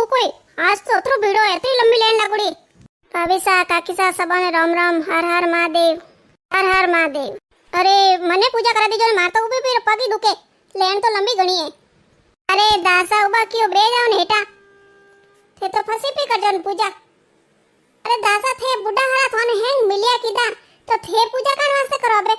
कोई आज तो अतरो भीड़ो है, इतनी लंबी लाइन लगड़ी। भाभी सा काकी सा सबने राम राम, हर हर महादेव, हर हर महादेव। अरे मने पूजा करा दीजो ने, मार तो उभी फिर पगी दुखे, लेन तो लंबी घणी है। अरे दासा उबा क्यों बे जाओ ने हेटा, थे तो फसी पी कर जान पूजा। अरे दासा थे बुढ़ा हरा थाने हैंग मिलिया कीदा, तो थे पूजा कान वास्ते करो बे।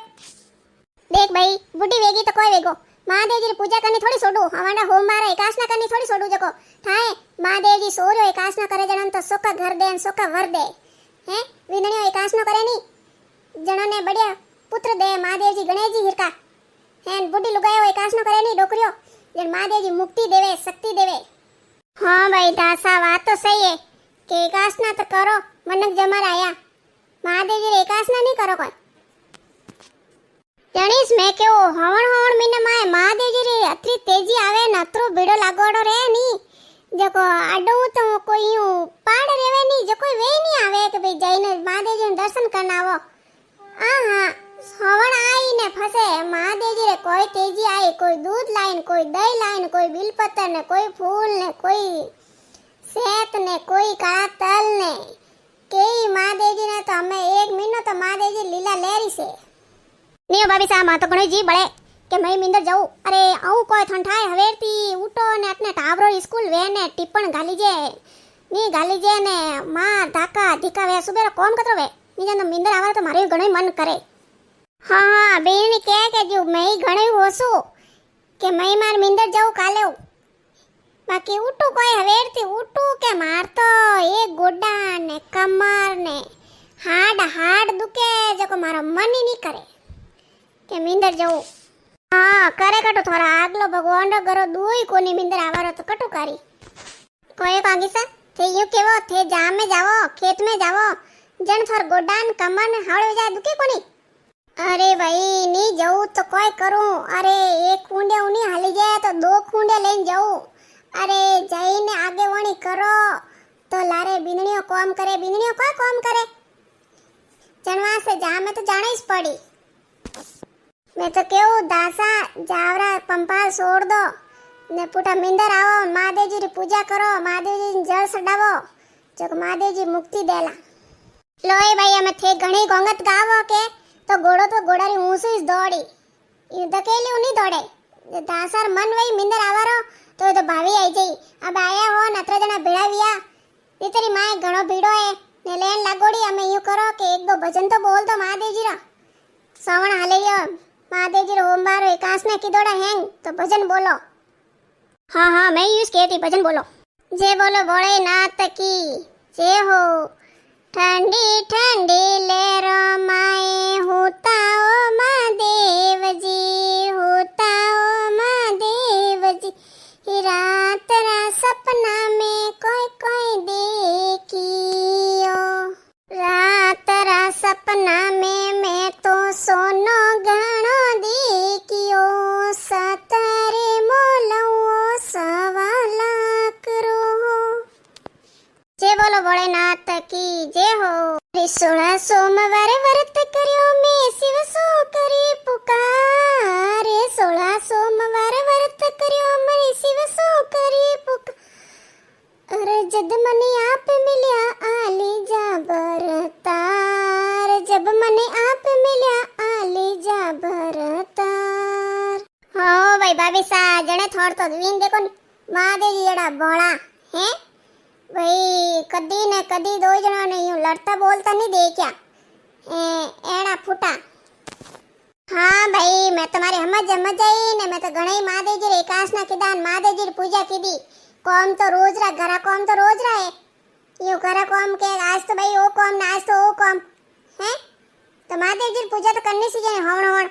देख भाई बुढ़ी वेगी तो कोई वेगो, महादेव जी पूजा करनी थोड़ी छोड़ू, हमारा होम मारे एकासना करनी थोड़ी छोड़ू। जको थाए महादेव जी सोरो एकासना करे जनन तो सोका घर दे सोका वर दे हैं, विनणियो एकासना करे नी जणो ने बढ़िया पुत्र दे। महादेव जी गणेश जी हिरका हैं, बुढ़ी लुगायो एकासना करे नी डोकरियो, जन महादेव जी मुक्ति देवे शक्ति देवे। हां भाई दासा बात तो सही है कि एकासना तो करो, मनक जमर आया महादेव जी एकासना नहीं करो कोई जणीस में के वो हवण हवण मीने माए महादेव जी रे अतरी तेजी आवे न अतरो भीड़ो लागोड़ो रे नी। जको आडो तो कोई यूं पाड़ रेवे नी, जो कोई वे नहीं आवे कि भाई जईने महादेव जी दर्शन करना आवो। हां हवण आई ने फसे महादेव जी रे कोई तेजी आई, कोई दूध लाइन, कोई दही लाइन, कोई बिलपत्र ने, कोई फूल ने, कोई सेत ने, कोई काला तल ने, केई महादेव जी ने तो हमें एक महीनो तो महादेव जी लीला लेरी से। नियो भाभी सा मा तो घणो जी बळे के मई मिंदर जाऊ। अरे आऊ कोई ठंठाय हवेरती उठो ने अपने टाबरो स्कूल वे ने टिप्पण घाली जे नी घाली जे ने मां धाका धीका वे सुबेरा कोम कतरो वे नी जन मिंदर आवे तो मारे घणो मन करे। हां बेनी के जो मई घणो होसु के मई मार मिंदर जाऊ काले, बाकी उठू कोई हवेरती उठू के मार तो एक गोडा ने कमर ने हाड हाड दुखे, जको मारो मन ही नहीं करे के मिंदर जाऊ। हाँ करे कटो थोड़ा आगलो भगवान रो गरो दुई कोनी मिंदर आवारो तो कटो कारी कोई कागी सा थे यू केवो थे जाम में जावो खेत में जावो जन थोर गोडान कमर ने हाड़े जा दुखे कोनी। अरे भाई नी जाऊ तो कोई करूं, अरे एक खूंडे उनी हाली जाए तो दो खूंडे लेन जाऊ। अरे जाईने आगे वणी करो तो लारे बिनणियो काम करे, बिनणियो कोई काम करे जनवा से जाम में तो जाना ही पड़ी। मैं तो केऊ दासा जावरा पंपाल छोड़ दो ने पुटा मिंदर आवो, महादेव जी री पूजा करो, महादेव जी जल चढ़ावो, जब महादेव जी मुक्ति देला। लोए भाई हमें थे घणी गोंगत गावो के तो घोड़ो तो घोड़ारी ऊंसू दौड़ी ये दकेली उनी दौड़े दासार मन वही मिंदर आवारो तो भावी आई जाई। अब आया हो नत्र जना भेड़ाविया ये तेरी माए घणो भीड़ो है ने लेन लागोड़ी। हमें यूं करो कि एक दो भजन तो बोल दो महादेव जी रा श्रवण हाले महादेव जी होम बार एकासना की दौड़ा हैंग तो भजन बोलो। हाँ हाँ मैं यूज कहती भजन बोलो। जय बोलो भोलेनाथ की जय हो, ठंडी ठंडी लहरों माए होता ओ महादेव जी, होता ओ महादेव जी, रात रा सपना में कोई कोई देखियो, रात रा सपना में मैं तो सोनो घणो देखियो, सतरे मोलवो सवा लाख रो। जय बोलो भोलेनाथ की जय हो। 16 सोमवार व्रत करियो मैं शिव सो करी पुकार, 16 सोमवार व्रत करियो मैं शिव सो करी पुकार। अरे जद मने आप मिलिया आली जा बरतार, जब मने आप मिलिया आली जा बरतार। हाँ भाई भाभी सा जने थोड़ तो वीन देखो नी महादेव जी जड़ा भोला हैं भाई, कदी ने कदी दो जना ने यूं लड़ता बोलता नहीं देखा एड़ा फूटा। हाँ भाई मैं तुम्हारे समझ आई ने, मैं तो घणे महादेव जी रे एकासना कीदा, महादेव जी री पूजा कीदी। कौम तो रोज रा घरा कौम तो रोज रा है यूं घरा कौम के आज तो भाई ओ कौम ना आज तो ओ कौम हैं, तो महादेव जी री पूजा तो करनी सी जे हवण हवण।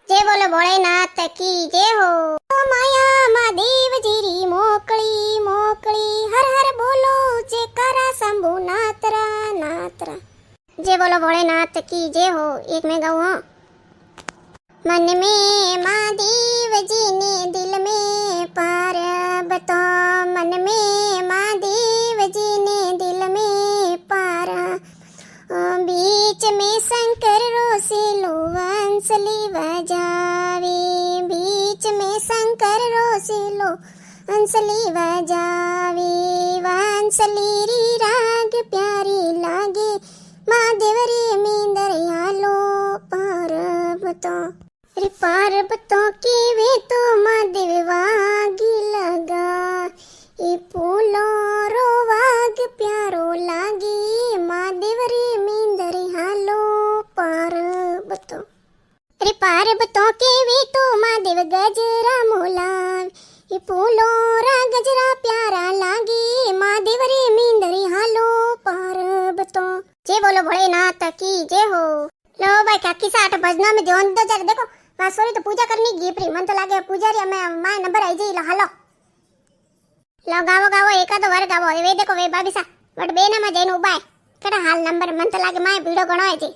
जय बोलो भोलेनाथ की जय हो। माया महादेव जी री मोकली मोकली, हर हर बोलो जयकारा शंभु नातरा नातरा। जय बोलो भोलेनाथ की जय हो। एक में गाऊं हाँ। मन में महादेव जी ने दिल में पारब तो, मन में महादेव जी ने दिल में पारा, बीच में शंकर रोसिलो वंसली बजावे, बीच में शंकर रोसिलो वंसली बजावे। पर्वतों की वे तो महादेव वागी लगा ये फूलो रो वाग प्यारो लागी महादेव रे मींदरी हालो पर्वतों रे पर्वतों के वे तो महादेव गजरा मोलाव ये फूलो रा गजरा प्यारा लागी महादेव रे मींदरी हालो पर्वतों। जय बोलो भोलेनाथ की जय हो। लो भाई काकी साठ भजना में जोन तो जरा देखो सॉरी तो पूजा करनी गीपरी मन तो लागे पुजारी हमें माय नंबर आई जी हालो लो गावो गावो एकादो वर गावो वे देखो वे बाबी सा बट बे ना जઈને ઉભા કેડા હાલ નંબર મન તો લાગે માય ભીડો ઘણો છે।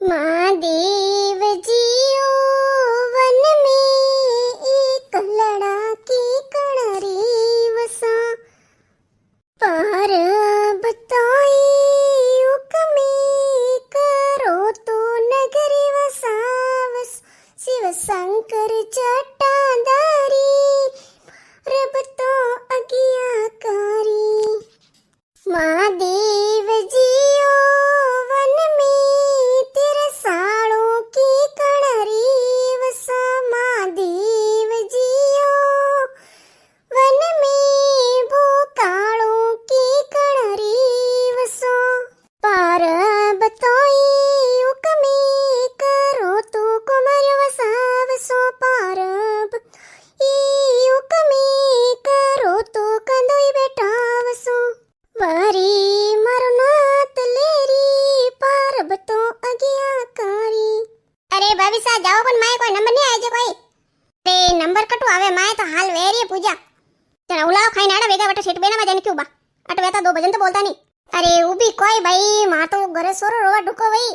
महादेव जियो वन में एक लड़ाकी कणरी वसा पर बताई हुक्मे करो तो नगरी वसावस शिव शंकर जटाधारी रब तो आज्ञाकारी। महादेव जियो वन में तेरे साड़ों की कणरी वसा महादेव जियो वन में भूकाड़ों की कणरी वसा पर बताई हुक्मे करो तो कुमार वसावसो पर हुक्मे करो तो कंदोई बेटा वसो वारी मारो नाथ लेरी पर्वतो आज्ञाकारी। अरे भाभी सा जाओ पण माय कोई नंबर नहीं आए जे कोई ते नंबर कटू आवे माय तो हाल वेरी पूजा जना उलाओ खाई नाड़ा वेगा बटा सेट बेना में जाने क्यों बा अट वेता दो भजन तो बोलता नहीं। अरे उभी कोई भाई मां तो घरे सोरो रोवा ढुको वई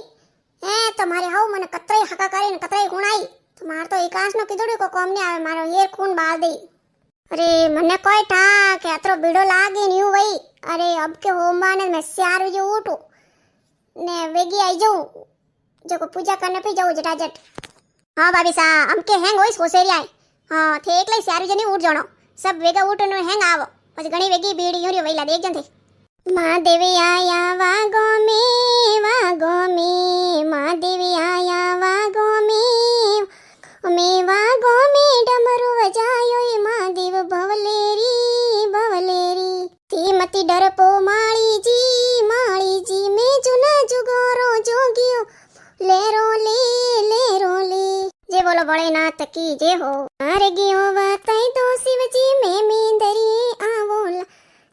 ए तुम्हारे हाउ मने कतराई हका करे ने कतराई गुणाई तो मार तो एकांश नो कीधुड़ी को कोम नहीं आवे मारो हेर खून बाल दे। अरे मने कोई ठा के अतरो बीड़ो लागे न्यू वई अरे अब के होमा ने मैं 4 बजे उठू ने वेगी आई जाऊं जो को पूजा करने पे जाऊं जटाजट। हां भाभी सा हम के हैंग होइस होसेरी आए हां थे एकले 4 बजे नहीं उठ जाणो सब वेगा उठनो हैंग आवो પછી ઘણી વેગી બીડી યુરી વઈલા દેખ જંતે। महादेवी आया वागो में महादेवी आया वागो में वागो में डमरू बजायो महादेव भवलेरी मती डर पो माली जी में जुना जुगोरो जोगियो लेरो ले जे बोलो भोलेनाथ की जय हो। अरे गियो वाताई तो शिव जी में मींदरी आवोला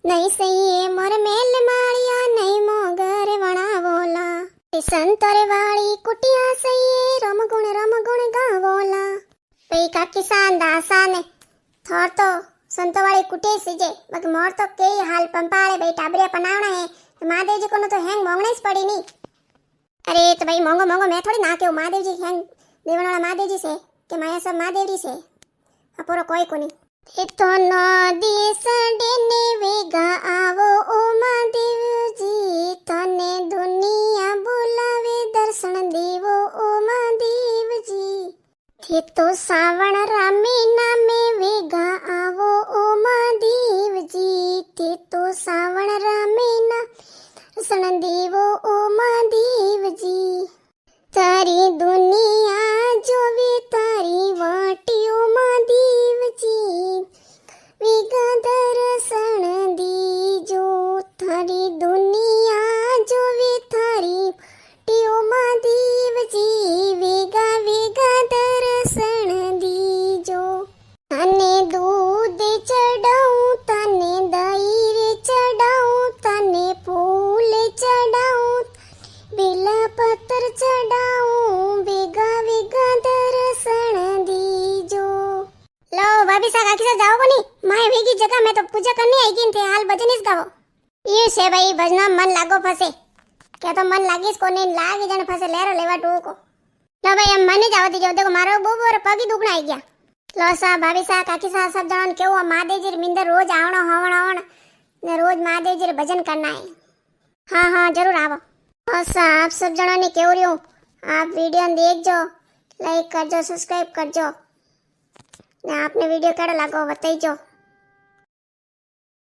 नहीं सही मोर मेल मालिया नहीं मोगर वणावोला संतरे वाली कुटिया सही रम गुण गावोला पई काकी सांदा साने थोर तो संत वाली कुटे सीजे बाकी मोर तो के हाल पंपाले भाई टाबरे पनावना है महादेव जी को तो हैंग मोंगने ही पड़ी नहीं। अरे तो भाई मोंगो मैं थोड़ी ना के महादेव जी हैंग देवन वाला महादेव जी से के माया सब महादेव जी से अपोरो कोई को नहीं तो नदी सडेने वेगा आवो ओ महादेव जी तने दुनिया बुलावे दर्शन देवो ओ महादेव जी थे तो सावण रामे नामे वेगा आवो ओ महादेव जी थे तो सावण रामे ना दर्शन देवो ओ महादेव जी तारी दुनिया जोवे तारी वाटियो महादेव जी वेगा दर्शन दीजो थारी दुनिया जोवे थारी वाटियो महादेव जी वेगा दर्शन दीजो तने दूध चढ़ाऊं तने दही चढ़ाऊं तने फूल चढ़ाऊं बेला पत्थर चढ़ाऊं वेगा दर्शन दीजो। लो भाभी सा काकी सा जाओ को नहीं माय वेगी जगह मैं तो पूजा करने आई गई थे हाल भजन इस गावो ये से भाई भजना मन लागो फसे क्या तो मन लागिस को नहीं लागे जने फसे लेरो लेवा टोको लो भाई हम मने जाव दीजो देखो मारो बोबो पगी दुखना आई गया। लो सा भाभी सा काकी सा सब जणन केवो महादेव जी मिंदर रोज आवणो होवण ने रोज महादेव जी भजन करना है। हां जरूर आवो। आप सब जणों ने केवो रह्यो आप वीडियो देखजो लाइक करजो सब्सक्राइब करजो ने आपने वीडियो केड़ो लागो बताईजो।